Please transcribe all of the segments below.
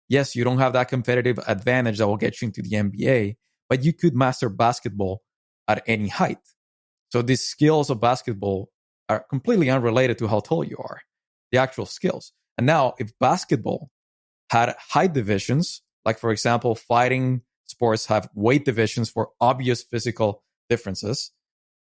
yes, you don't have that competitive advantage that will get you into the NBA, but you could master basketball at any height. So these skills of basketball are completely unrelated to how tall you are, the actual skills. And now if basketball had height divisions, like for example, fighting sports have weight divisions for obvious physical differences,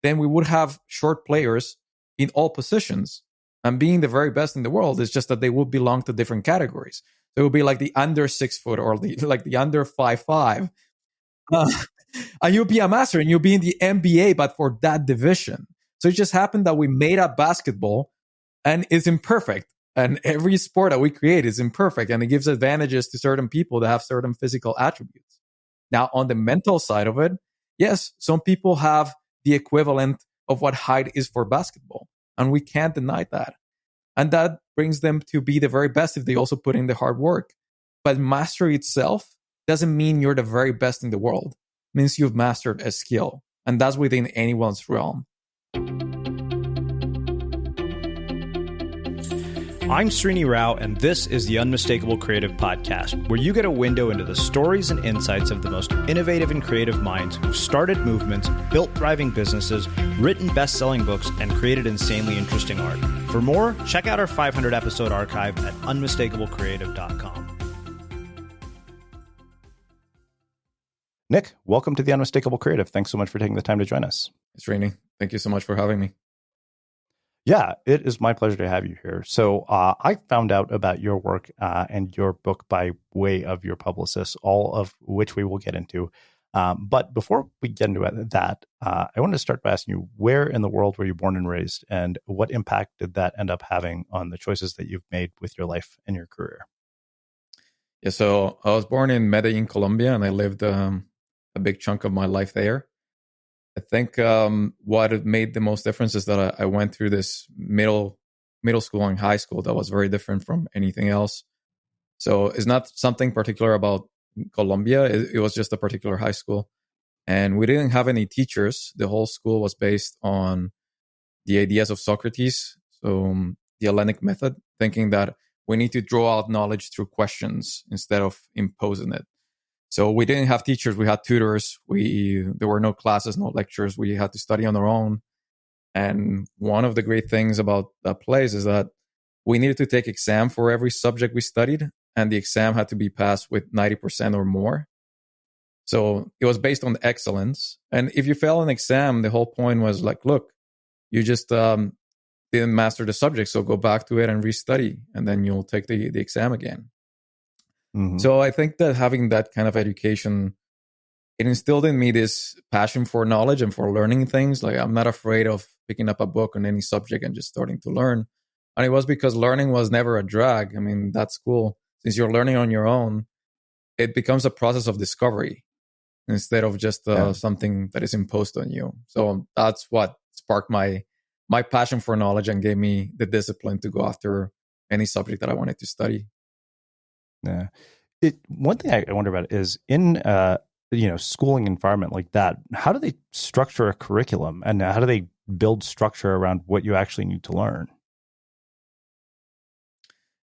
then we would have short players in all positions. And being the very best in the world is just that they would belong to different categories. So it would be like the under 6 foot or the under 5'5". And you'll be a master and you'll be in the NBA, but for that division. So it just happened that we made up basketball and it's imperfect. And every sport that we create is imperfect. And it gives advantages to certain people that have certain physical attributes. Now, on the mental side of it, yes, some people have the equivalent of what height is for basketball. And we can't deny that. And that brings them to be the very best if they also put in the hard work. But mastery itself doesn't mean you're the very best in the world. It means you've mastered a skill. And that's within anyone's realm. I'm Srini Rao, and this is the Unmistakable Creative Podcast, where you get a window into the stories and insights of the most innovative and creative minds who've started movements, built thriving businesses, written best-selling books, and created insanely interesting art. For more, check out our 500-episode archive at unmistakablecreative.com. Nick, welcome to the Unmistakable Creative. Thanks so much for taking the time to join us. Srini, thank you so much for having me. Yeah, it is my pleasure to have you here. So I found out about your work and your book by way of your publicist, all of which we will get into. But before we get into that, I want to start by asking you, where in the world were you born and raised, and what impact did that end up having on the choices that you've made with your life and your career? Yeah, so I was born in Medellin, Colombia, and I lived a big chunk of my life there. I think what made the most difference is that I went through this middle school and high school that was very different from anything else. So it's not something particular about Colombia. It was just a particular high school. And we didn't have any teachers. The whole school was based on the ideas of Socrates. So the Hellenic method, thinking that we need to draw out knowledge through questions instead of imposing it. So we didn't have teachers. We had tutors. There were no classes, no lectures. We had to study on our own. And one of the great things about that place is that we needed to take exam for every subject we studied. And the exam had to be passed with 90% or more. So it was based on excellence. And if you fail an exam, the whole point was like, look, you just didn't master the subject. So go back to it and restudy. And then you'll take the exam again. Mm-hmm. So I think that having that kind of education, it instilled in me this passion for knowledge and for learning things. Like I'm not afraid of picking up a book on any subject and just starting to learn. And it was because learning was never a drag. I mean, that's cool. Since you're learning on your own, it becomes a process of discovery instead of just something that is imposed on you. So that's what sparked my passion for knowledge and gave me the discipline to go after any subject that I wanted to study. Yeah. One thing I wonder about is in schooling environment like that, how do they structure a curriculum and how do they build structure around what you actually need to learn?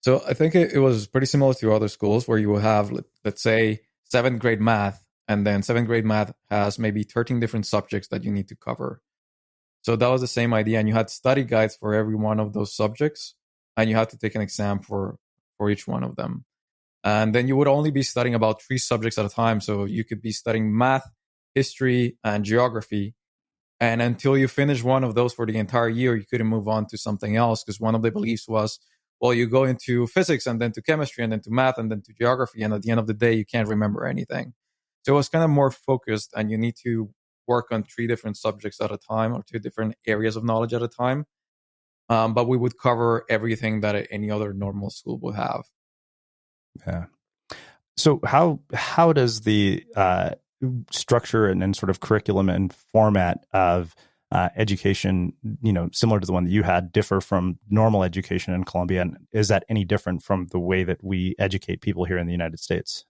So I think it was pretty similar to other schools where you will have, let's say, 7th grade math, and then 7th grade math has maybe 13 different subjects that you need to cover. So that was the same idea. And you had study guides for every one of those subjects, and you had to take an exam for each one of them. And then you would only be studying about 3 subjects at a time. So you could be studying math, history, and geography. And until you finish one of those for the entire year, you couldn't move on to something else, because one of the beliefs was, well, you go into physics and then to chemistry and then to math and then to geography. And at the end of the day, you can't remember anything. So it was kind of more focused, and you need to work on 3 different subjects at a time or 2 different areas of knowledge at a time. But we would cover everything that any other normal school would have. Yeah. So how does the structure and sort of curriculum and format of education, similar to the one that you had, differ from normal education in Colombia? And is that any different from the way that we educate people here in the United States?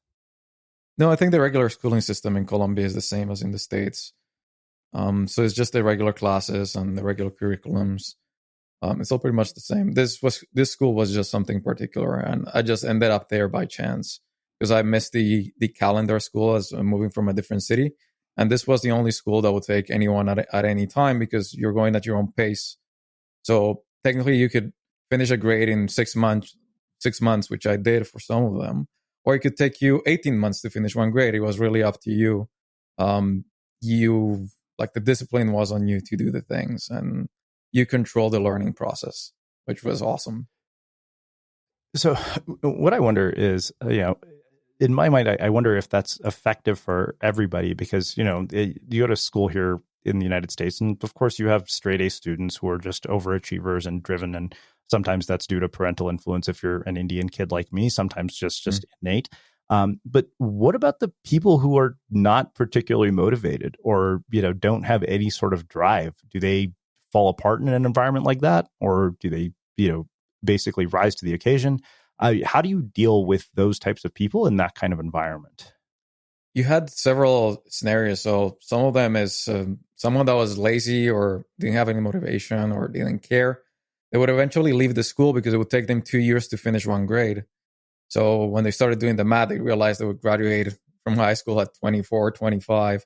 No, I think the regular schooling system in Colombia is the same as in the States. So it's just the regular classes and the regular curriculums. It's all pretty much the same. This school was just something particular, and I just ended up there by chance. because I missed the calendar school as I'm moving from a different city. And this was the only school that would take anyone at any time because you're going at your own pace. So technically you could finish a grade in 6 months, which I did for some of them, or it could take you 18 months to finish one grade. It was really up to you. You like the discipline was on you to do the things, and you control the learning process, which was awesome. So what I wonder is, in my mind, I wonder if that's effective for everybody because, you go to school here in the United States, and of course you have straight A students who are just overachievers and driven, and sometimes that's due to parental influence if you're an Indian kid like me, sometimes just innate. But what about the people who are not particularly motivated or, don't have any sort of drive? Do they fall apart in an environment like that? Or do they, basically rise to the occasion? How do you deal with those types of people in that kind of environment? You had several scenarios. So some of them is someone that was lazy or didn't have any motivation or didn't care. They would eventually leave the school because it would take them 2 years to finish one grade. So when they started doing the math, they realized they would graduate from high school at 24, 25.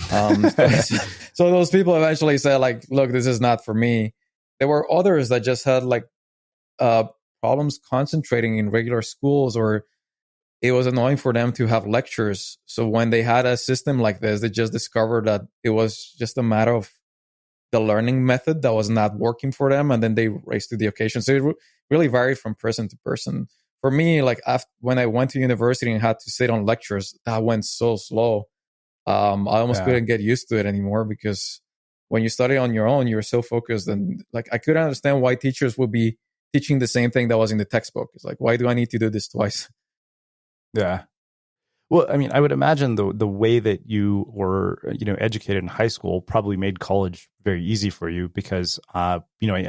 So those people eventually said, like, look, this is not for me. There were others that just had like problems concentrating in regular schools, or it was annoying for them to have lectures. So when they had a system like this, they just discovered that it was just a matter of the learning method that was not working for them, and then they raced to the occasion. So it really varied from person to person. For me, like when I went to university and had to sit on lectures, that went so slow. I almost couldn't get used to it anymore because when you study on your own, you're so focused, and like I couldn't understand why teachers would be teaching the same thing that was in the textbook. It's like, why do I need to do this twice? Yeah. Well, I mean, I would imagine the way that you were, educated in high school probably made college very easy for you because, I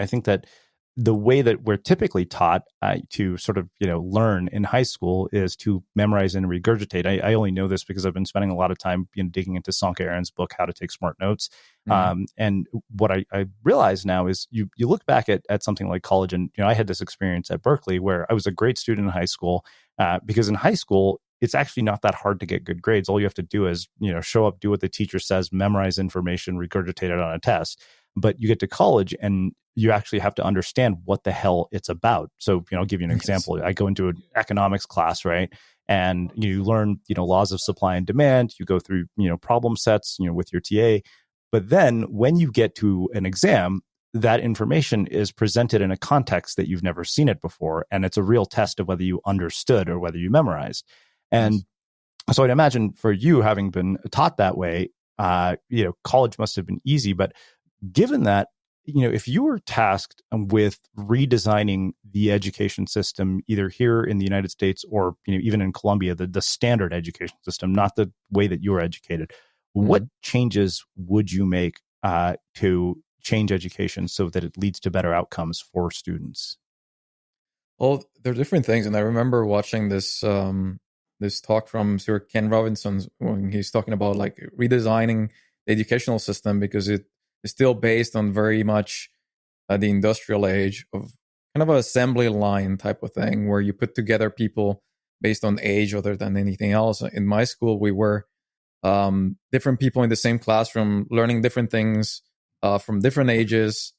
think that the way that we're typically taught to sort of, learn in high school is to memorize and regurgitate. I only know this because I've been spending a lot of time digging into Sonka Aaron's book, How to Take Smart Notes. And what I realize now is you look back at something like college, and, I had this experience at Berkeley where I was a great student in high school because in high school, it's actually not that hard to get good grades. All you have to do is, show up, do what the teacher says, memorize information, regurgitate it on a test. But you get to college and you actually have to understand what the hell it's about. So, I'll give you an example. I go into an economics class, right? And you learn, laws of supply and demand. You go through, problem sets, with your TA. But then when you get to an exam, that information is presented in a context that you've never seen it before. And it's a real test of whether you understood or whether you memorized. And so I'd imagine for you, having been taught that way, college must have been easy. But given that, if you were tasked with redesigning the education system, either here in the United States or, even in Colombia, the standard education system, not the way that you were educated, what changes would you make to change education so that it leads to better outcomes for students? Well, there are different things. And I remember watching this talk from Sir Ken Robinson when he's talking about like redesigning the educational system because it is still based on very much the industrial age of kind of an assembly line type of thing where you put together people based on age other than anything else. In my school, we were different people in the same classroom learning different things from different ages,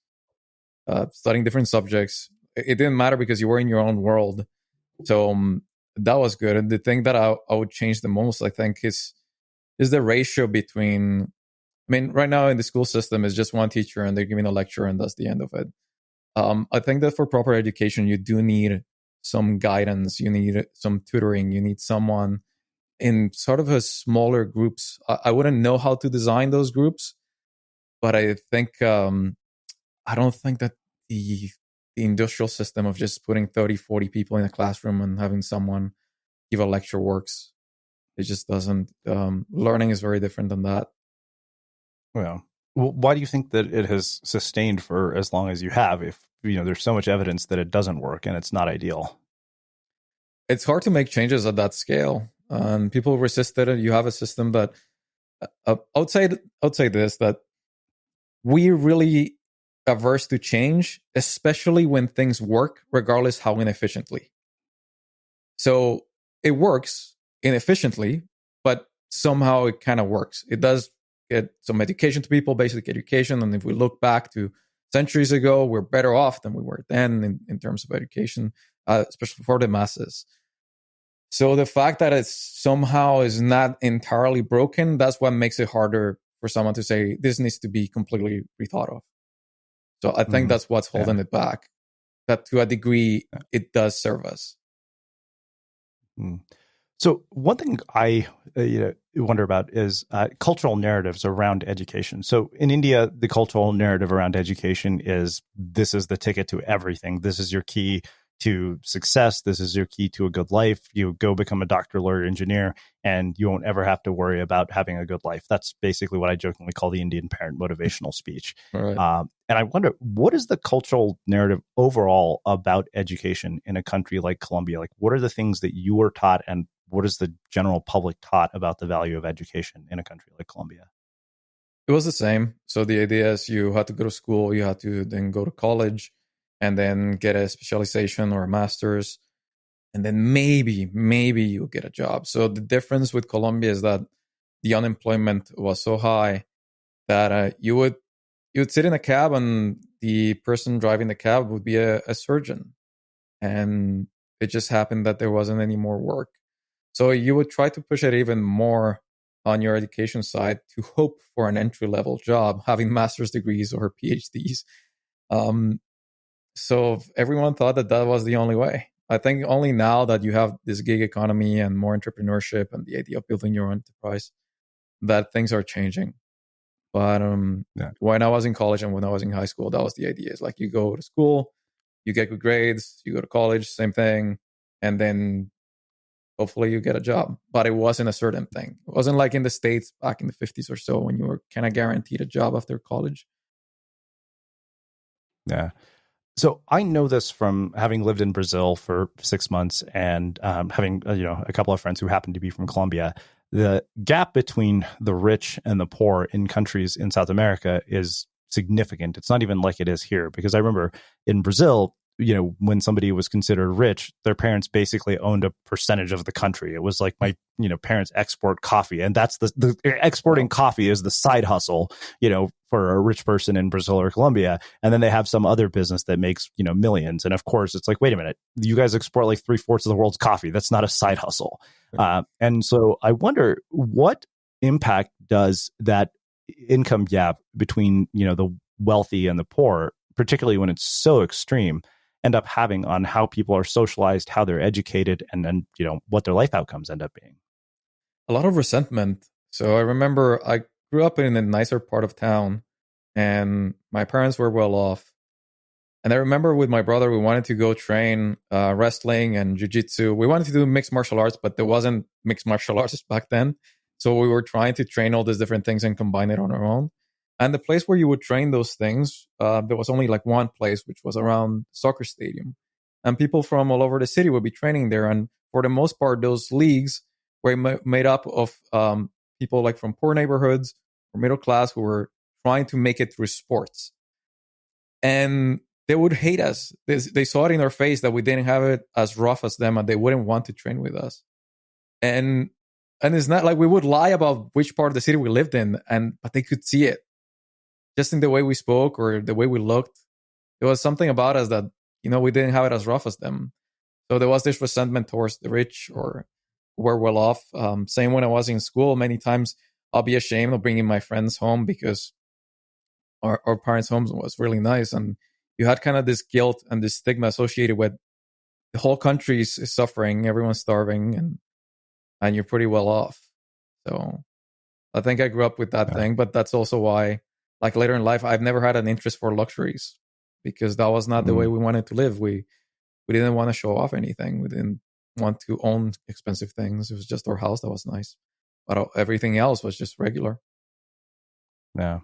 studying different subjects. It didn't matter because you were in your own world. So that was good. And the thing that I would change the most, I think, is the ratio between, right now in the school system is just one teacher and they're giving a lecture and that's the end of it. I think that for proper education, you do need some guidance, you need some tutoring, you need someone in sort of a smaller groups. I wouldn't know how to design those groups, but I think, I don't think that the industrial system of just putting 30, 40 people in a classroom and having someone give a lecture works. It just doesn't. Learning is very different than that. Well, why do you think that it has sustained for as long as you have if, there's so much evidence that it doesn't work and it's not ideal? It's hard to make changes at that scale. And people resist it. You have a system that, outside this, that we really averse to change, especially when things work, regardless how inefficiently. So it works, inefficiently, but somehow it kind of works. It does get some education to people, basic education. And if we look back to centuries ago, we're better off than we were then in terms of education, especially for the masses. So the fact that it somehow is not entirely broken, that's what makes it harder for someone to say this needs to be completely rethought of. So I think that's what's holding it back. That to a degree, it does serve us. So one thing I wonder about is cultural narratives around education. So in India, the cultural narrative around education is this is the ticket to everything. This is your key to success. This is your key to a good life. You go become a doctor, lawyer, engineer, and you won't ever have to worry about having a good life. That's basically what I jokingly call the Indian parent motivational speech. Right. And I wonder, what is the cultural narrative overall about education in a country like Colombia? Like, what are the things that you were taught, and what is the general public taught about the value of education in a country like Colombia? It was the same. So the idea is you had to go to school, you had to then go to college, and then get a specialization or a master's, and then maybe you'll get a job. So the difference with Colombia is that the unemployment was so high that you would sit in a cab, and the person driving the cab would be a surgeon. And it just happened that there wasn't any more work. So you would try to push it even more on your education side to hope for an entry-level job, having master's degrees or PhDs. So everyone thought that was the only way. I think only now that you have this gig economy and more entrepreneurship and the idea of building your own enterprise, that things are changing. But when I was in college and when I was in high school, that was the idea. It's like you go to school, you get good grades, you go to college, same thing, and then hopefully you get a job. But it wasn't a certain thing. It wasn't like in the States back in the 50s or so when you were kind of guaranteed a job after college. Yeah. So I know this from having lived in Brazil for 6 months and having a couple of friends who happen to be from Colombia. The gap between the rich and the poor in countries in South America is significant. It's not even like it is here, because I remember in Brazil, when somebody was considered rich, their parents basically owned a percentage of the country. It was like my, parents export coffee, and that's the exporting coffee is the side hustle, for a rich person in Brazil or Colombia. And then they have some other business that makes, millions. And of course it's like, wait a minute, you guys export like 3/4 of the world's coffee. That's not a side hustle. And so I wonder, what impact does that income gap between, the wealthy and the poor, particularly when it's so extreme, end up having on how people are socialized, how they're educated, and then, what their life outcomes end up being? A lot of resentment. So I remember I grew up in a nicer part of town and my parents were well off. And I remember with my brother, we wanted to go train wrestling and jiu-jitsu. We wanted to do mixed martial arts, but there wasn't mixed martial arts back then. So we were trying to train all these different things and combine it on our own. And the place where you would train those things, there was only like one place, which was around soccer stadium. And people from all over the city would be training there. And for the most part, those leagues were made up of people like from poor neighborhoods or middle class who were trying to make it through sports. And they would hate us. They saw it in our face that we didn't have it as rough as them, and they wouldn't want to train with us. And it's not like we would lie about which part of the city we lived in, but they could see it just in the way we spoke or the way we looked. There was something about us that, we didn't have it as rough as them. So there was this resentment towards the rich or who were well off. Same when I was in school, many times I'll be ashamed of bringing my friends home because our parents' homes was really nice. And you had kind of this guilt and this stigma associated with the whole country is suffering, everyone's starving, and you're pretty well off. So I think I grew up with that thing, but that's also why, like later in life, I've never had an interest for luxuries because that was not the way we wanted to live. We didn't want to show off anything. We didn't want to own expensive things. It was just our house that was nice, but everything else was just regular. Yeah.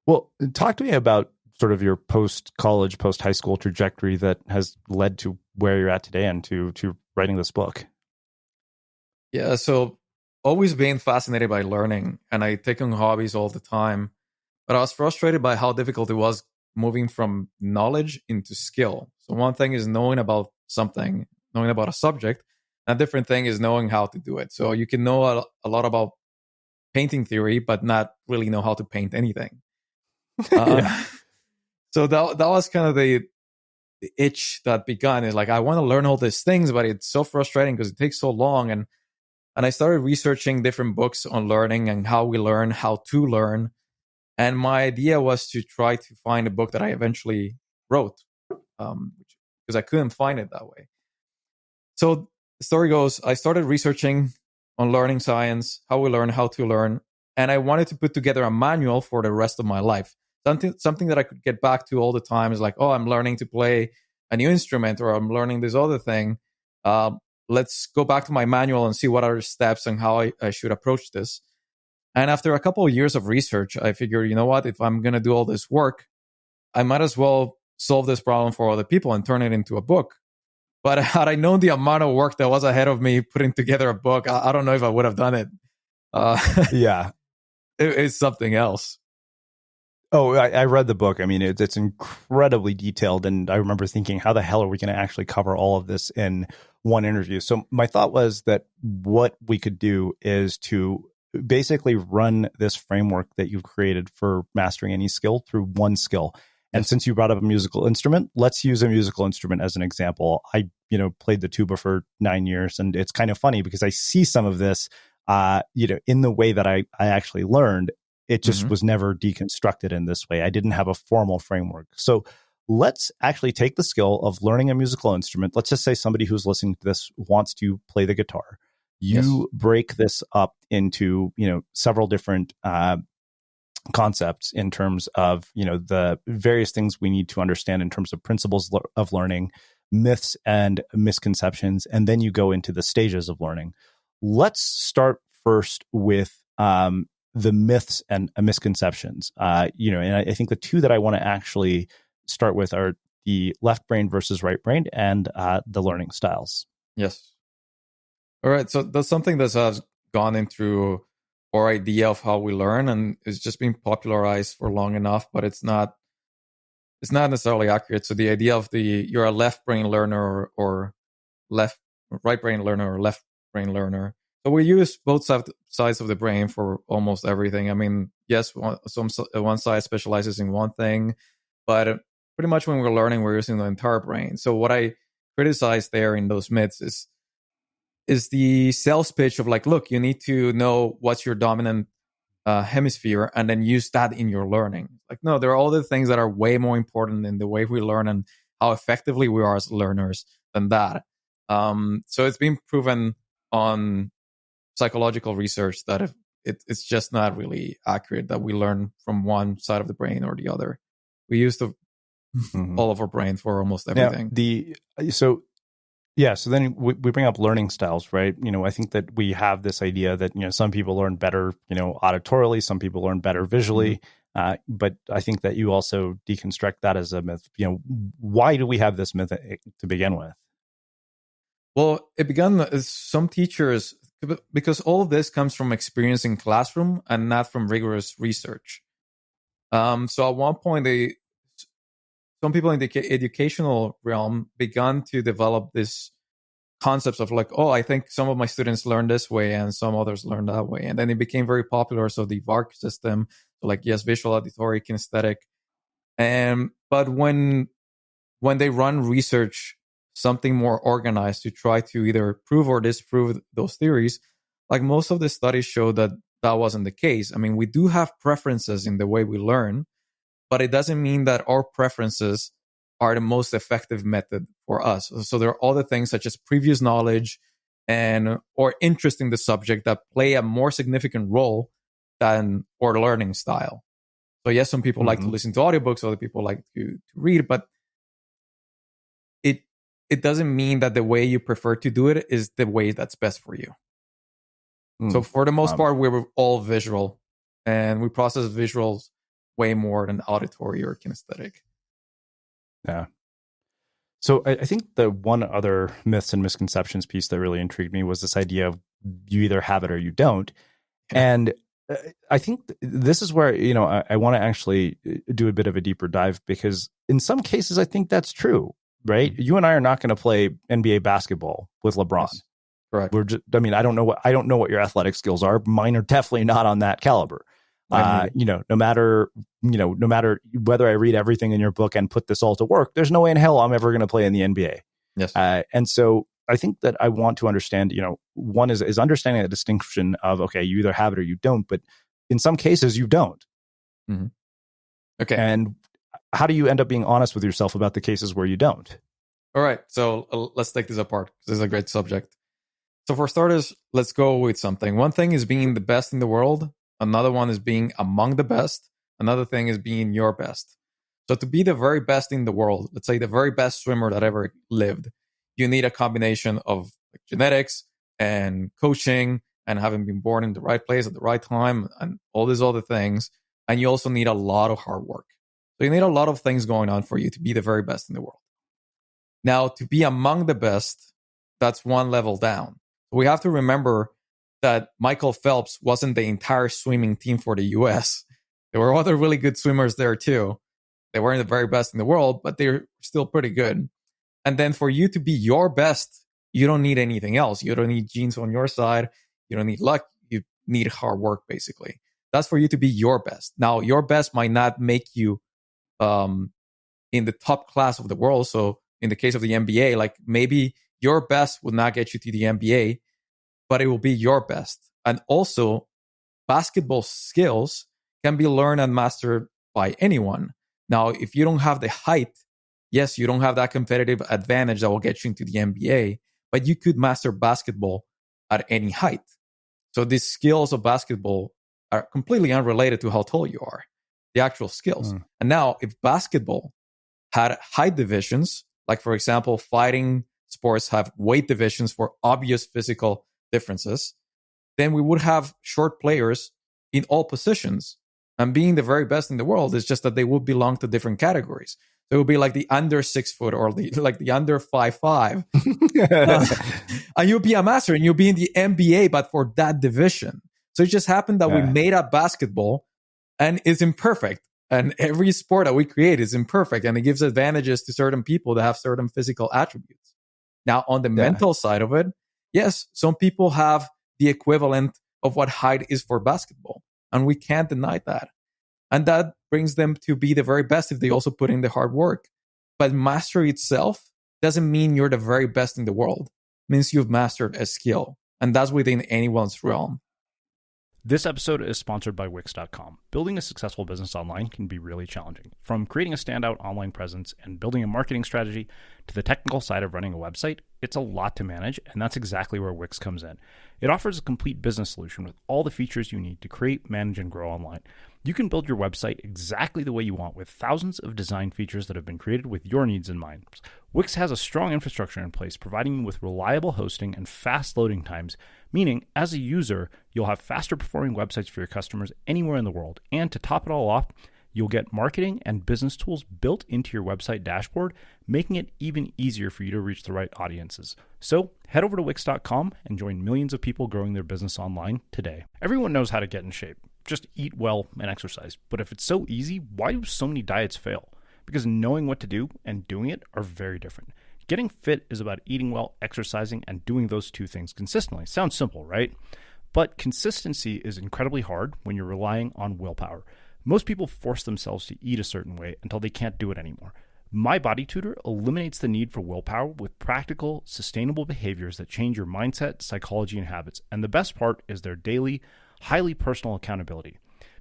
Well, talk to me about sort of your post-college, post-high school trajectory that has led to where you're at today and to writing this book. Yeah, so always being fascinated by learning, and I take on hobbies all the time, but I was frustrated by how difficult it was moving from knowledge into skill. So one thing is knowing about something, knowing about a subject, A different thing is knowing how to do it. So you can know a lot about painting theory, but not really know how to paint anything. So that was kind of the itch that began. Is like, I want to learn all these things, but it's so frustrating because it takes so long. And I started researching different books on learning and how we learn, how to learn. And my idea was to try to find a book that I eventually wrote, because I couldn't find it that way. So the story goes, I started researching on learning science, how we learn, how to learn. And I wanted to put together a manual for the rest of my life. Something that I could get back to all the time is like, oh, I'm learning to play a new instrument, or I'm learning this other thing. Let's go back to my manual and see what are the steps and how I should approach this. And after a couple of years of research, I figured, you know what, if I'm going to do all this work, I might as well solve this problem for other people and turn it into a book. But had I known the amount of work that was ahead of me putting together a book, I don't know if I would have done it. Yeah. It's something else. Oh, I read the book. I mean, it's incredibly detailed. And I remember thinking, how the hell are we going to actually cover all of this in one interview? So my thought was that what we could do is to basically run this framework that you've created for mastering any skill through one skill. And since you brought up a musical instrument, let's use a musical instrument as an example. I, played the tuba for 9 years, and it's kind of funny because I see some of this, in the way that I actually learned. It just was never deconstructed in this way. I didn't have a formal framework. So let's actually take the skill of learning a musical instrument. Let's just say somebody who's listening to this wants to play the guitar. You break this up into, several different concepts in terms of, the various things we need to understand in terms of principles of learning, myths and misconceptions, and then you go into the stages of learning. Let's start first with the myths and misconceptions. And I think the two that I want to actually start with are the left brain versus right brain and the learning styles. Yes. All right. So that's something that has gone into our idea of how we learn, and it's just been popularized for long enough, but it's not necessarily accurate. So the idea of you're a left brain learner or right brain learner or left brain learner. So we use both sides of the brain for almost everything. I mean, yes, one side specializes in one thing, but pretty much when we're learning, we're using the entire brain. So what I criticize there in those myths is the sales pitch of like, look, you need to know what's your dominant hemisphere and then use that in your learning. Like, no, there are other things that are way more important in the way we learn and how effectively we are as learners than that. So it's been proven on psychological research that it's just not really accurate that we learn from one side of the brain or the other. We use all of our brain for almost everything. So then we bring up learning styles, right? I think that we have this idea that, some people learn better, auditorily, some people learn better visually. But I think that you also deconstruct that as a myth. Why do we have this myth to begin with? Well, it began as some teachers, because all of this comes from experience in classroom and not from rigorous research. So at one point, some people in the educational realm began to develop this concepts of like, oh, I think some of my students learn this way and some others learn that way. And then it became very popular. So the VARC system, so like, yes, visual, auditory, kinesthetic. But when they run research, something more organized to try to either prove or disprove those theories, like most of the studies show that wasn't the case. I mean, we do have preferences in the way we learn, but it doesn't mean that our preferences are the most effective method for us. So there are other things such as previous knowledge or interest in the subject that play a more significant role than our learning style. So yes, some people like to listen to audiobooks, other people like to read, but it doesn't mean that the way you prefer to do it is the way that's best for you. So for the most part, we're all visual, and we process visuals way more than auditory or kinesthetic. Yeah. So I think the one other myths and misconceptions piece that really intrigued me was this idea of you either have it or you don't. Yeah. And I think this is where, I want to actually do a bit of a deeper dive, because in some cases, I think that's true, right? You and I are not going to play NBA basketball with LeBron. Yes. Correct. I don't know what your athletic skills are. Mine are definitely not on that caliber. No matter whether I read everything in your book and put this all to work, there's no way in hell I'm ever going to play in the NBA. Yes. And so I think that I want to understand, one is understanding the distinction of, okay, you either have it or you don't, but in some cases you don't. Mm-hmm. Okay. And how do you end up being honest with yourself about the cases where you don't? All right. So let's take this apart because this is a great subject. So for starters, let's go with something. One thing is being the best in the world. Another one is being among the best. Another thing is being your best. So to be the very best in the world, let's say the very best swimmer that ever lived, you need a combination of genetics and coaching and having been born in the right place at the right time and all these other things. And you also need a lot of hard work. So you need a lot of things going on for you to be the very best in the world. Now, to be among the best, that's one level down. We have to remember that Michael Phelps wasn't the entire swimming team for the US. There were other really good swimmers there too. They weren't the very best in the world, but they're still pretty good. And then for you to be your best, you don't need anything else. You don't need genes on your side. You don't need luck. You need hard work, basically. That's for you to be your best. Now, your best might not make you in the top class of the world. So in the case of the NBA, like maybe your best will not get you to the NBA, but it will be your best. And also, basketball skills can be learned and mastered by anyone. Now, if you don't have the height, yes, you don't have that competitive advantage that will get you into the NBA, but you could master basketball at any height. So these skills of basketball are completely unrelated to how tall you are, the actual skills. And now, if basketball had height divisions, like for example, fighting sports have weight divisions for obvious physical differences, then we would have short players in all positions. And being the very best in the world is just that they would belong to different categories. So it would be like the under 6 foot or the under 5'5". And you'll be a master and you'll be in the NBA, but for that division. So it just happened that we made up basketball and it's imperfect. And every sport that we create is imperfect. And it gives advantages to certain people that have certain physical attributes. Now, on the mental side of it, yes, some people have the equivalent of what height is for basketball. And we can't deny that. And that brings them to be the very best if they also put in the hard work. But mastery itself doesn't mean you're the very best in the world. It means you've mastered a skill. And that's within anyone's realm. This episode is sponsored by Wix.com. Building a successful business online can be really challenging. From creating a standout online presence and building a marketing strategy to the technical side of running a website, it's a lot to manage, and that's exactly where Wix comes in. It offers a complete business solution with all the features you need to create, manage, and grow online. You can build your website exactly the way you want with thousands of design features that have been created with your needs in mind. Wix has a strong infrastructure in place, providing you with reliable hosting and fast loading times, meaning as a user, you'll have faster performing websites for your customers anywhere in the world. And to top it all off, you'll get marketing and business tools built into your website dashboard, making it even easier for you to reach the right audiences. So head over to Wix.com and join millions of people growing their business online today. Everyone knows how to get in shape. Just eat well and exercise. But if it's so easy, why do so many diets fail? Because knowing what to do and doing it are very different. Getting fit is about eating well, exercising, and doing those two things consistently. Sounds simple, right? But consistency is incredibly hard when you're relying on willpower. Most people force themselves to eat a certain way until they can't do it anymore. My Body Tutor eliminates the need for willpower with practical, sustainable behaviors that change your mindset, psychology, and habits. And the best part is their daily, highly personal accountability.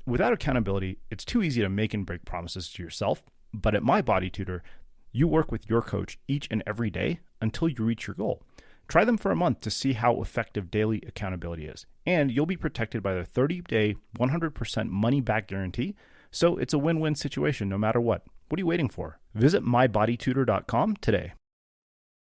Without accountability, it's too easy to make and break promises to yourself. But at My Body Tutor, you work with your coach each and every day until you reach your goal. Try them for a month to see how effective daily accountability is. And you'll be protected by their 30-day, 100% money-back guarantee. So it's a win-win situation no matter what. What are you waiting for? Visit mybodytutor.com today.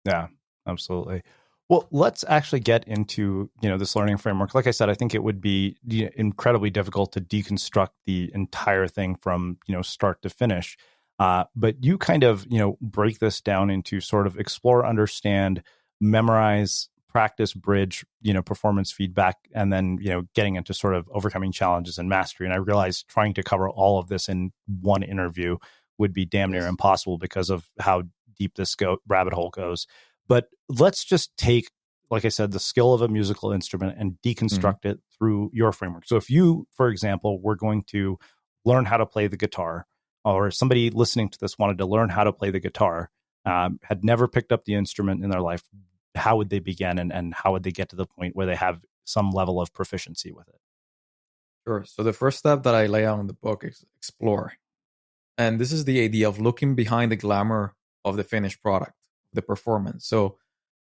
Yeah, absolutely. Well, let's actually get into, this learning framework. Like I said, I think it would be incredibly difficult to deconstruct the entire thing from, start to finish. But you kind of, break this down into sort of explore, understand, memorize, practice, bridge, performance feedback, and then, getting into sort of overcoming challenges and mastery. And I realized trying to cover all of this in one interview would be damn near impossible because of how deep this rabbit hole goes. But let's just take like I said, the skill of a musical instrument and deconstruct it through your framework. So if you, for example, were going to learn how to play the guitar, or somebody listening to this wanted to learn how to play the guitar, had never picked up the instrument in their life, how would they begin, and how would they get to the point where they have some level of proficiency with it? Sure. So the first step that I lay out in the book is explore. And this is the idea of looking behind the glamour of the finished product, the performance. So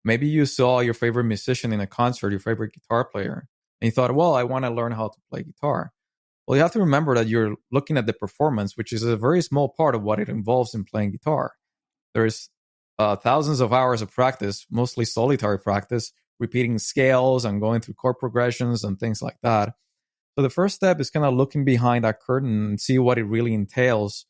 maybe you saw your favorite musician in a concert, your favorite guitar player, and you thought, well, I want to learn how to play guitar. Well, you have to remember that you're looking at the performance, which is a very small part of what it involves in playing guitar. There's thousands of hours of practice, mostly solitary practice, repeating scales and going through chord progressions and things like that. So the first step is kind of looking behind that curtain and see what it really entails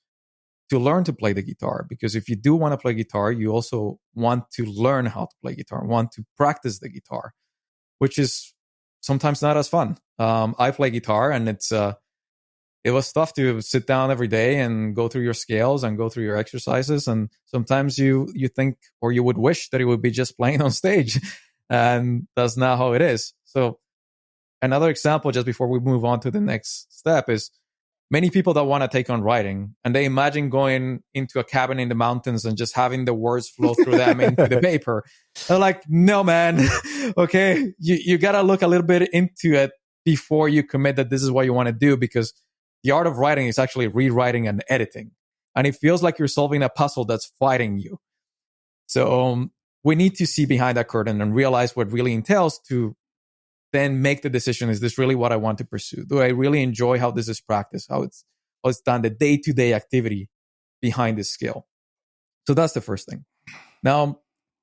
to learn to play the guitar. Because if you do want to play guitar, you also want to learn how to play guitar, want to practice the guitar, which is sometimes not as fun. I play guitar, and it was tough to sit down every day and go through your scales and go through your exercises. And sometimes you think, or you would wish that it would be just playing on stage, and that's not how it is. So another example, just before we move on to the next step, is many people that want to take on writing, and they imagine going into a cabin in the mountains and just having the words flow through them into the paper. They're like, no, man. Okay. You got to look a little bit into it before you commit that this is what you want to do, because the art of writing is actually rewriting and editing. And it feels like you're solving a puzzle that's fighting you. So we need to see behind that curtain and realize what really entails to then make the decision, is this really what I want to pursue? Do I really enjoy how this is practiced, how it's done, the day-to-day activity behind this skill? So that's the first thing. Now,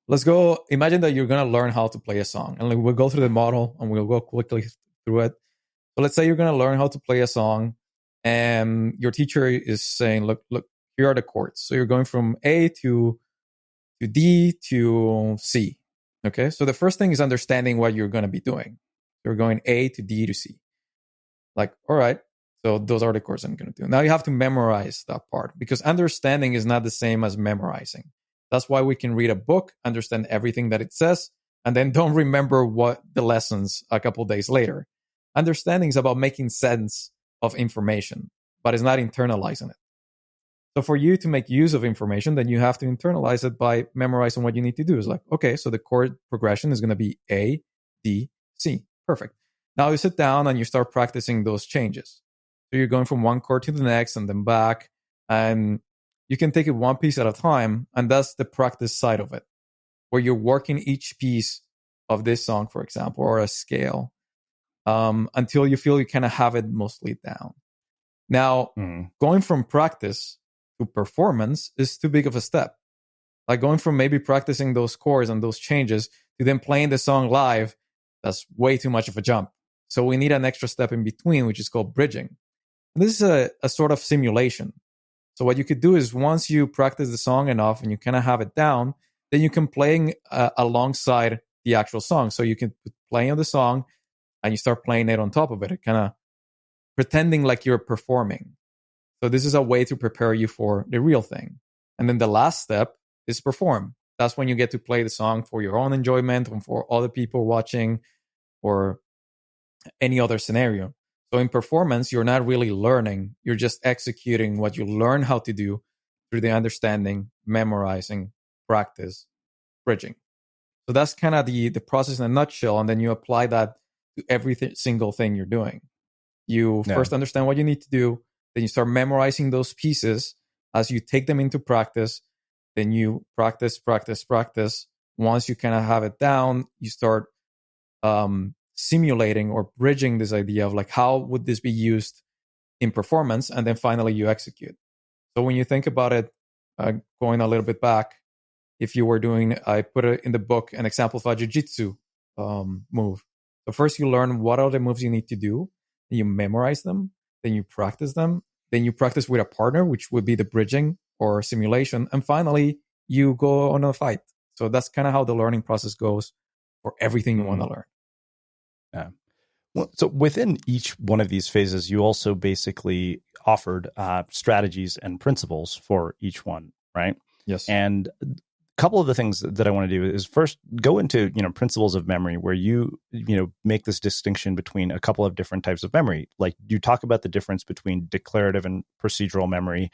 let's go. Imagine that you're going to learn how to play a song. And we'll go through the model and we'll go quickly through it. So let's say you're going to learn how to play a song, and your teacher is saying, look, here are the chords. So you're going from A to D to C. Okay, so the first thing is understanding what you're going to be doing. You're going A to D to C. Like, all right, so those are the chords I'm going to do. Now you have to memorize that part, because understanding is not the same as memorizing. That's why we can read a book, understand everything that it says, and then don't remember what the lessons a couple of days later. Understanding is about making sense of information, but it's not internalizing it. So for you to make use of information, then you have to internalize it by memorizing what you need to do. It's like, okay, so the chord progression is going to be A, D, C. Perfect. Now you sit down and you start practicing those changes. So you're going from one chord to the next and then back, and you can take it one piece at a time. And that's the practice side of it, where you're working each piece of this song, for example, or a scale, until you feel you kind of have it mostly down. Now, going from practice to performance is too big of a step. Like going from maybe practicing those chords and those changes to then playing the song live, that's way too much of a jump. So we need an extra step in between, which is called bridging. And this is a sort of simulation. So what you could do is, once you practice the song enough and you kind of have it down, then you can play alongside the actual song. So you can play on the song and you start playing it on top of it, kind of pretending like you're performing. So this is a way to prepare you for the real thing. And then the last step is perform. That's when you get to play the song for your own enjoyment and for other people watching, or any other scenario. So in performance, you're not really learning. You're just executing what you learn how to do through the understanding, memorizing, practice, bridging. So that's kind of the process in a nutshell. And then you apply that to every single thing you're doing. You first understand what you need to do. Then you start memorizing those pieces as you take them into practice. Then you practice. Once you kind of have it down, you start simulating or bridging this idea of like, how would this be used in performance? And then finally you execute. So when you think about it, going a little bit back, if you were doing, I put it in the book, an example of a jiu-jitsu move. So first you learn what are the moves you need to do, then you memorize them, then you practice them, then you practice with a partner, which would be the bridging or simulation, and finally you go on a fight. So that's kind of how the learning process goes for everything you want to learn. Yeah. Well, so within each one of these phases, you also basically offered strategies and principles for each one, right? Yes. And couple of the things that I want to do is first go into, principles of memory, where you make this distinction between a couple of different types of memory. Like you talk about the difference between declarative and procedural memory,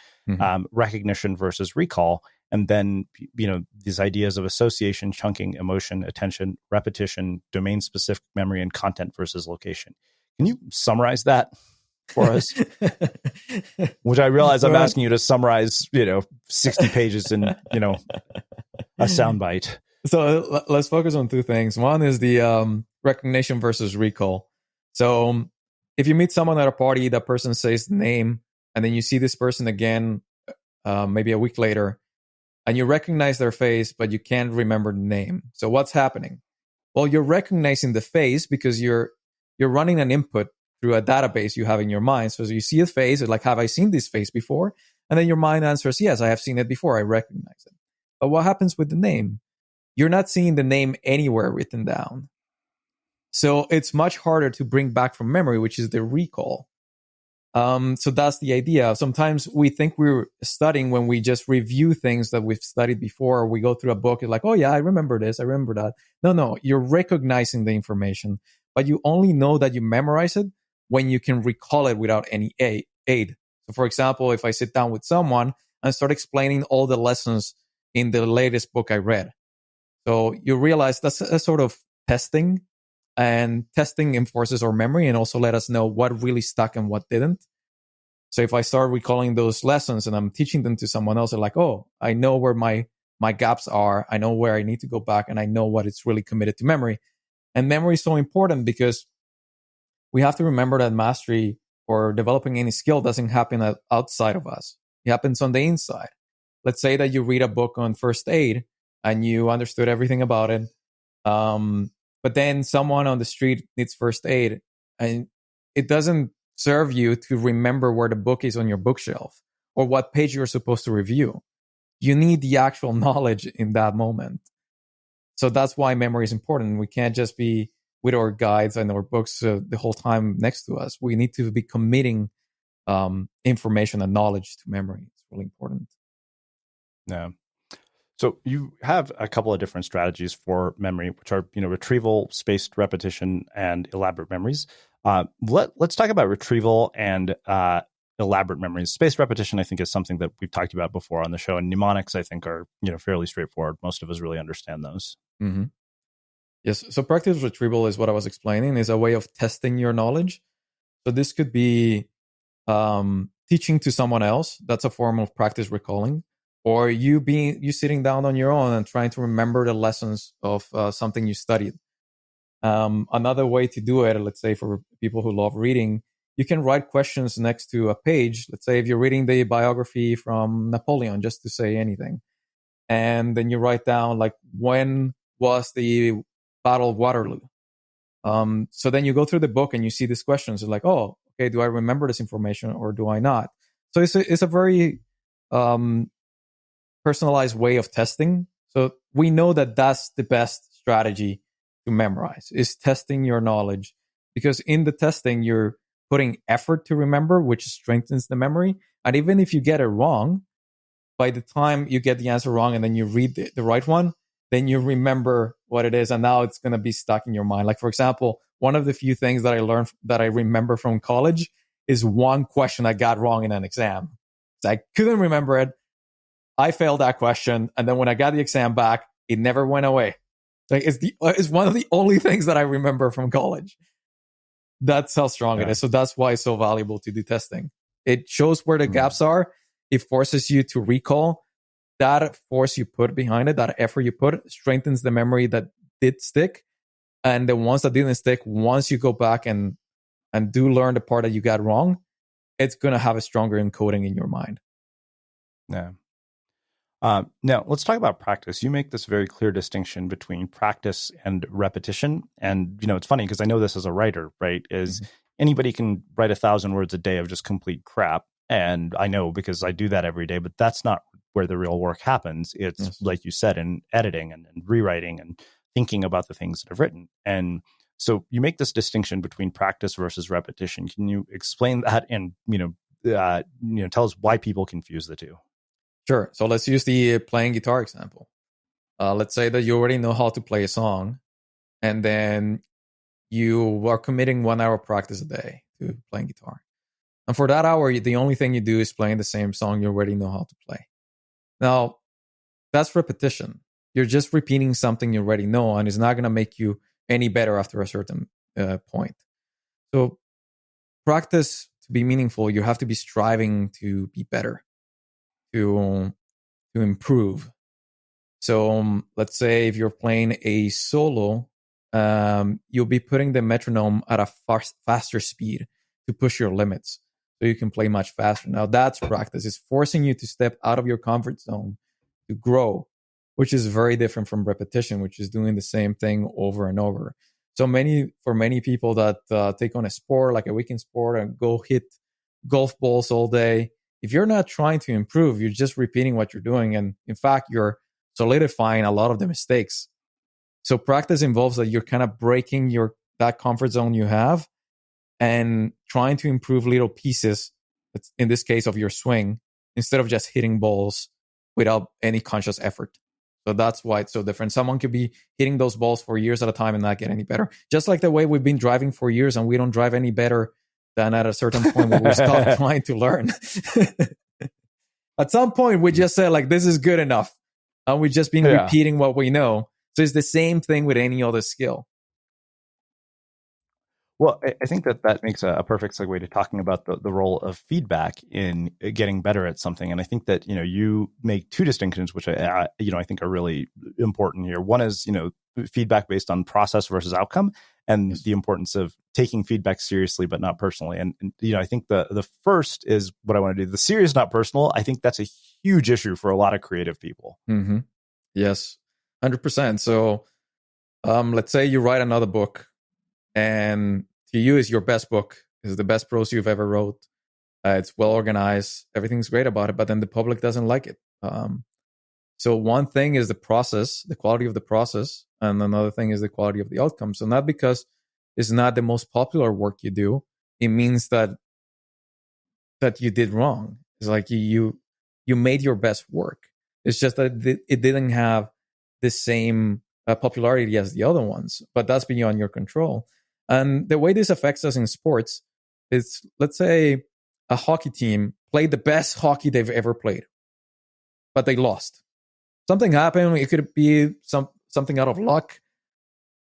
recognition versus recall, and then these ideas of association, chunking, emotion, attention, repetition, domain specific memory, and content versus location. Can you summarize that for us? Which I realize I'm asking you to summarize, 60 pages in, a soundbite. So let's focus on two things. One is the recognition versus recall. So if you meet someone at a party, that person says the name, and then you see this person again, maybe a week later, and you recognize their face, but you can't remember the name. So what's happening? Well, you're recognizing the face because you're running an input through a database you have in your mind. So you see a face, it's like, have I seen this face before? And then your mind answers, yes, I have seen it before. I recognize it. But what happens with the name? You're not seeing the name anywhere written down. So it's much harder to bring back from memory, which is the recall. So that's the idea. Sometimes we think we're studying when we just review things that we've studied before, or we go through a book. It's like, oh yeah, I remember this. I remember that. No, you're recognizing the information, but you only know that you memorize it when you can recall it without any aid. So for example, if I sit down with someone and start explaining all the lessons in the latest book I read. So you realize that's a sort of testing, and testing enforces our memory and also let us know what really stuck and what didn't. So if I start recalling those lessons and I'm teaching them to someone else, they're like, oh, I know where my gaps are. I know where I need to go back, and I know what it's really committed to memory. And memory is so important because we have to remember that mastery or developing any skill doesn't happen outside of us. It happens on the inside. Let's say that you read a book on first aid and you understood everything about it. But then someone on the street needs first aid, and it doesn't serve you to remember where the book is on your bookshelf or what page you're supposed to review. You need the actual knowledge in that moment. So that's why memory is important. We can't just be with our guides and our books the whole time next to us. We need to be committing information and knowledge to memory. It's really important. Yeah. So you have a couple of different strategies for memory, which are, retrieval, spaced repetition, and elaborate memories. Let's talk about retrieval and elaborate memories. Spaced repetition, I think, is something that we've talked about before on the show, and mnemonics, I think, are fairly straightforward. Most of us really understand those. Mm-hmm. Yes. So practice retrieval is what I was explaining, is a way of testing your knowledge. So this could be teaching to someone else. That's a form of practice recalling. Or you sitting down on your own and trying to remember the lessons of something you studied. Another way to do it, let's say for people who love reading, you can write questions next to a page. Let's say if you're reading the biography from Napoleon, just to say anything. And then you write down, like, when was the Battle of Waterloo? So then you go through the book and you see these questions. It's like, oh, okay, do I remember this information or do I not? So it's a very personalized way of testing. So we know that that's the best strategy to memorize, is testing your knowledge, because in the testing, you're putting effort to remember, which strengthens the memory. And even if you get it wrong, by the time you get the answer wrong and then you read the right one, then you remember what it is. And now it's going to be stuck in your mind. Like, for example, one of the few things that I learned that I remember from college is one question I got wrong in an exam. So I couldn't remember it. I failed that question, and then when I got the exam back, it never went away. Like, it's one of the only things that I remember from college. That's how strong it is. So that's why it's so valuable to do testing. It shows where the gaps are. It forces you to recall. That force you put behind it, that effort you put, strengthens the memory that did stick. And the ones that didn't stick, once you go back and do learn the part that you got wrong, it's going to have a stronger encoding in your mind. Yeah. Now, let's talk about practice. You make this very clear distinction between practice and repetition. And, it's funny because I know this as a writer, right? Anybody can write 1,000 words a day of just complete crap. And I know because I do that every day, but that's not where the real work happens. It's like you said, in editing and rewriting and thinking about the things that I've written. And so you make this distinction between practice versus repetition. Can you explain that and, tell us why people confuse the two? Sure. So let's use the playing guitar example. let's say that you already know how to play a song, and then you are committing 1 hour practice a day to playing guitar. And for that hour, the only thing you do is playing the same song you already know how to play. Now, that's repetition. You're just repeating something you already know, and it's not going to make you any better after a certain point. So practice, to be meaningful, you have to be striving to be better, to improve. So let's say if you're playing a solo, you'll be putting the metronome at a faster speed to push your limits so you can play much faster. Now that's practice. It's forcing you to step out of your comfort zone to grow, which is very different from repetition, which is doing the same thing over and over. So for many people that take on a sport, like a weekend sport, and go hit golf balls all day, if you're not trying to improve, you're just repeating what you're doing. And in fact, you're solidifying a lot of the mistakes. So practice involves that you're kind of breaking that comfort zone you have and trying to improve little pieces, in this case of your swing, instead of just hitting balls without any conscious effort. So that's why it's so different. Someone could be hitting those balls for years at a time and not get any better. Just like the way we've been driving for years and we don't drive any better than at a certain point when we stop trying to learn. At some point, we just said, like, this is good enough. And we've just been repeating what we know. So it's the same thing with any other skill. Well, I think that makes a perfect segue to talking about the role of feedback in getting better at something. And I think that, you make two distinctions, which I think are really important here. One is, feedback based on process versus outcome, and the importance of taking feedback seriously, but not personally. And I think the first is what I want to do. The serious, not personal. I think that's a huge issue for a lot of creative people. Mm-hmm. Yes, 100%. So let's say you write another book, and to you is your best book, is the best prose you've ever wrote. It's well organized. Everything's great about it, but then the public doesn't like it. So one thing is the process, the quality of the process, and another thing is the quality of the outcome. So not because it's not the most popular work you do, it means that you did wrong. It's like you made your best work. It's just that it didn't have the same popularity as the other ones, but that's beyond your control. And the way this affects us in sports is, let's say a hockey team played the best hockey they've ever played, but they lost. Something happened. It could be something out of luck.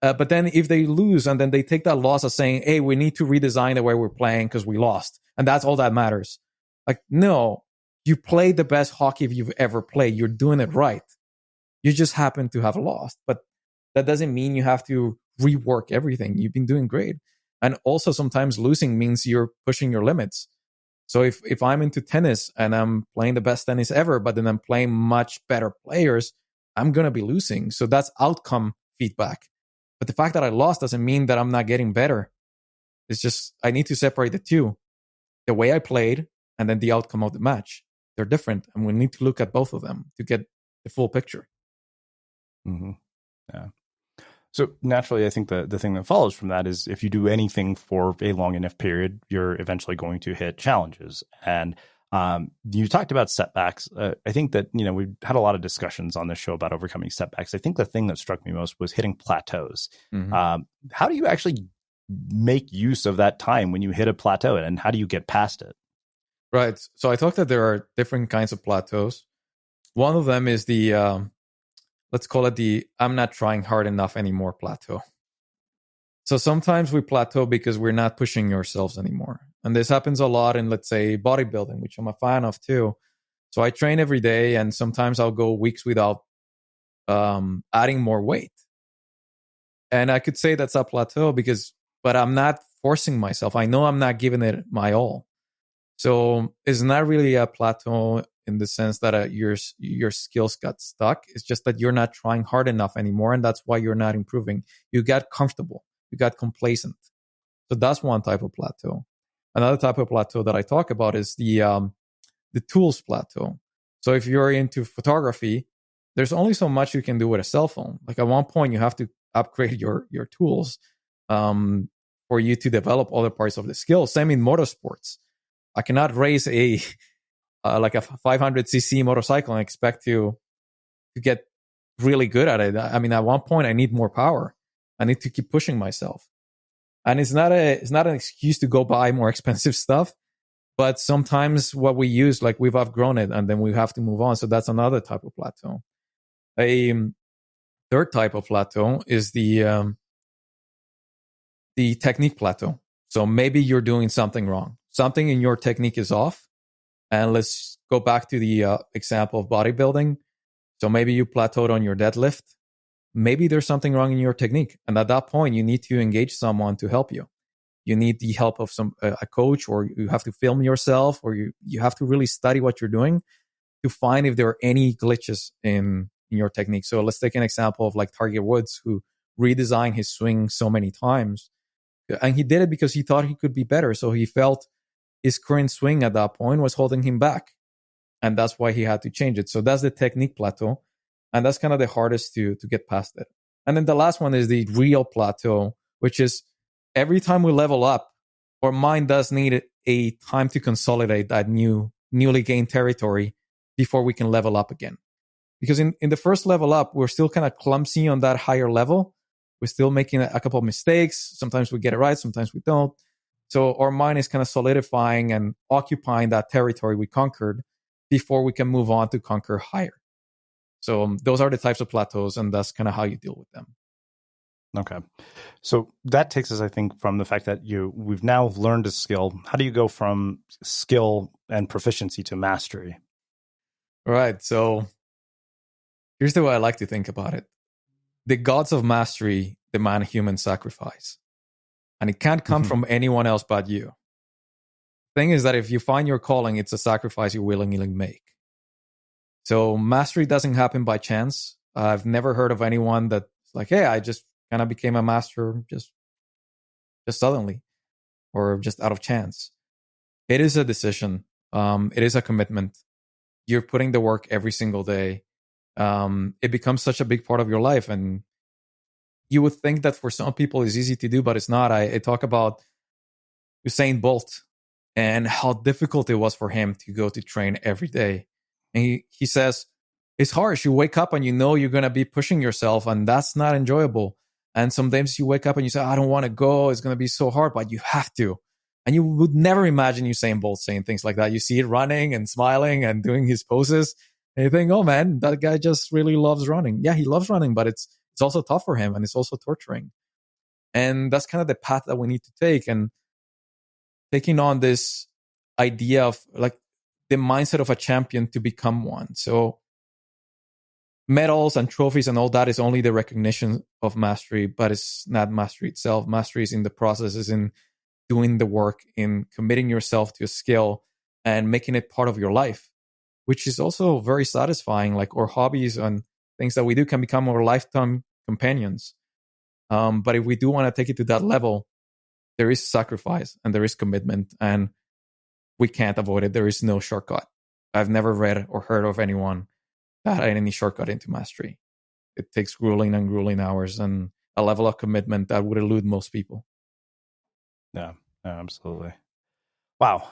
But then if they lose and then they take that loss as saying, hey, we need to redesign the way we're playing because we lost. And that's all that matters. Like, no, you played the best hockey you've ever played. You're doing it right. You just happen to have lost. But that doesn't mean you have to rework everything. You've been doing great. And also sometimes losing means you're pushing your limits. So if I'm into tennis and I'm playing the best tennis ever, but then I'm playing much better players, I'm going to be losing. So that's outcome feedback. But the fact that I lost doesn't mean that I'm not getting better. It's just, I need to separate the two. The way I played and then the outcome of the match. They're different. And we need to look at both of them to get the full picture. Mm-hmm. Yeah. So naturally, I think the thing that follows from that is if you do anything for a long enough period, you're eventually going to hit challenges. And you talked about setbacks. I think that, we've had a lot of discussions on this show about overcoming setbacks. I think the thing that struck me most was hitting plateaus. Mm-hmm. How do you actually make use of that time when you hit a plateau, and how do you get past it? Right. So I thought that there are different kinds of plateaus. One of them is the let's call it the I'm not trying hard enough anymore plateau. So sometimes we plateau because we're not pushing ourselves anymore. And this happens a lot in, let's say, bodybuilding, which I'm a fan of too. So I train every day, and sometimes I'll go weeks without adding more weight. And I could say that's a plateau but I'm not forcing myself. I know I'm not giving it my all. So it's not really a plateau in the sense that your skills got stuck. It's just that you're not trying hard enough anymore, and that's why you're not improving. You got comfortable. You got complacent. So that's one type of plateau. Another type of plateau that I talk about is the tools plateau. So if you're into photography, there's only so much you can do with a cell phone. Like at one point, you have to upgrade your tools for you to develop other parts of the skill. Same in motorsports. I cannot race a 500cc motorcycle and expect to get really good at it. I mean, at one point I need more power. I need to keep pushing myself. And it's not an excuse to go buy more expensive stuff, but sometimes what we use, like we've outgrown it and then we have to move on. So that's another type of plateau. A third type of plateau is the technique plateau. So maybe you're doing something wrong. Something in your technique is off. And let's go back to the example of bodybuilding. So maybe you plateaued on your deadlift. Maybe there's something wrong in your technique. And at that point, you need to engage someone to help you. You need the help of a coach, or you have to film yourself, or you have to really study what you're doing to find if there are any glitches in your technique. So let's take an example of like Tiger Woods, who redesigned his swing so many times. And he did it because he thought he could be better. So he felt his current swing at that point was holding him back. And that's why he had to change it. So that's the technique plateau. And that's kind of the hardest to get past it. And then the last one is the real plateau, which is every time we level up, our mind does need a time to consolidate that newly gained territory before we can level up again. Because in the first level up, we're still kind of clumsy on that higher level. We're still making a couple of mistakes. Sometimes we get it right, sometimes we don't. So our mind is kind of solidifying and occupying that territory we conquered before we can move on to conquer higher. So those are the types of plateaus, and that's kind of how you deal with them. Okay. So that takes us, I think, from the fact that we've now learned a skill. How do you go from skill and proficiency to mastery? Right. So here's the way I like to think about it. The gods of mastery demand human sacrifice. And it can't come from anyone else but you. The thing is that if you find your calling, it's a sacrifice you willingly make. So mastery doesn't happen by chance. I've never heard of anyone that's like, hey, I just kind of became a master just suddenly or just out of chance. It is a decision. It is a commitment. You're putting the work every single day. It becomes such a big part of your life. And you would think that for some people it's easy to do, but it's not. I talk about Usain Bolt and how difficult it was for him to go to train every day. And he says, it's harsh. You wake up and you know you're going to be pushing yourself, and that's not enjoyable. And sometimes you wake up and you say, I don't want to go. It's going to be so hard, but you have to. And you would never imagine Usain Bolt saying things like that. You see it running and smiling and doing his poses. And you think, oh man, that guy just really loves running. Yeah, he loves running, but it's also tough for him and it's also torturing. And that's kind of the path that we need to take. And taking on this idea of like the mindset of a champion to become one. So medals and trophies and all that is only the recognition of mastery, but it's not mastery itself. Mastery is in the process, is in doing the work, in committing yourself to a skill and making it part of your life, which is also very satisfying. Like our hobbies and things that we do can become our lifetime companions. But if we do want to take it to that level, there is sacrifice and there is commitment, and we can't avoid it. There is no shortcut. I've never read or heard of anyone that had any shortcut into mastery. It takes grueling and grueling hours and a level of commitment that would elude most people. Yeah, absolutely. Wow.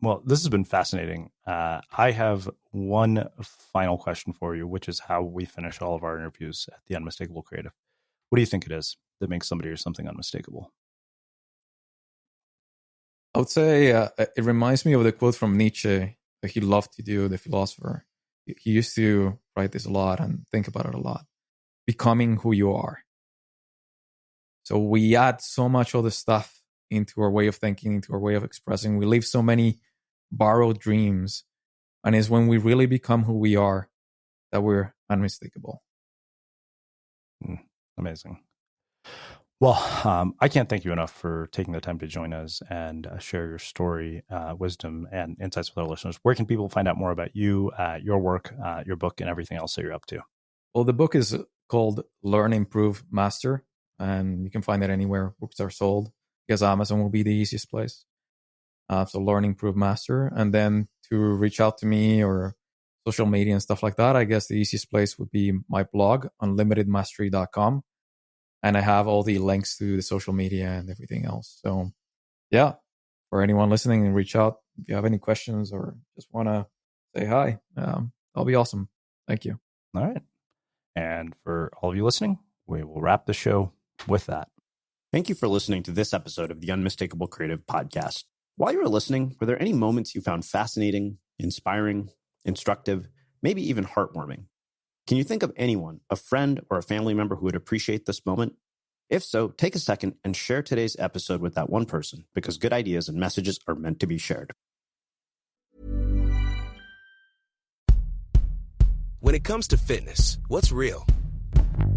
Well, this has been fascinating. I have one final question for you, which is how we finish all of our interviews at the Unmistakable Creative. What do you think it is that makes somebody or something unmistakable? I would say it reminds me of the quote from Nietzsche that he loved to do, the philosopher. He used to write this a lot and think about it a lot. Becoming who you are. So we add so much other stuff into our way of thinking, into our way of expressing. We leave so many borrowed dreams. And it's when we really become who we are that we're unmistakable. Amazing. Well, I can't thank you enough for taking the time to join us and share your story, wisdom, and insights with our listeners. Where can people find out more about you, your work, your book, and everything else that you're up to? Well, the book is called Learn, Improve, Master, and you can find it anywhere books are sold. I guess Amazon will be the easiest place. So Learn, Improve, Master. And then to reach out to me or social media and stuff like that, I guess the easiest place would be my blog, unlimitedmastery.com. And I have all the links to the social media and everything else. So yeah, for anyone listening, reach out if you have any questions or just want to say hi. That'll be awesome. Thank you. All right. And for all of you listening, we will wrap the show with that. Thank you for listening to this episode of the Unmistakable Creative Podcast. While you were listening, were there any moments you found fascinating, inspiring, instructive, maybe even heartwarming? Can you think of anyone, a friend or a family member who would appreciate this moment? If so, take a second and share today's episode with that one person, because good ideas and messages are meant to be shared. When it comes to fitness, what's real?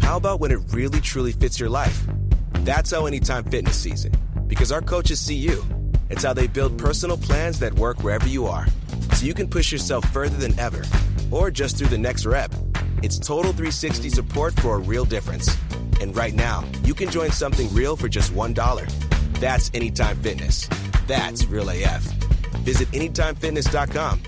How about when it really truly fits your life? That's how Anytime Fitness sees it, because our coaches see you. It's how they build personal plans that work wherever you are, so you can push yourself further than ever, or just through the next rep. It's total 360 support for a real difference. And right now, you can join something real for just $1. That's Anytime Fitness. That's real AF. Visit AnytimeFitness.com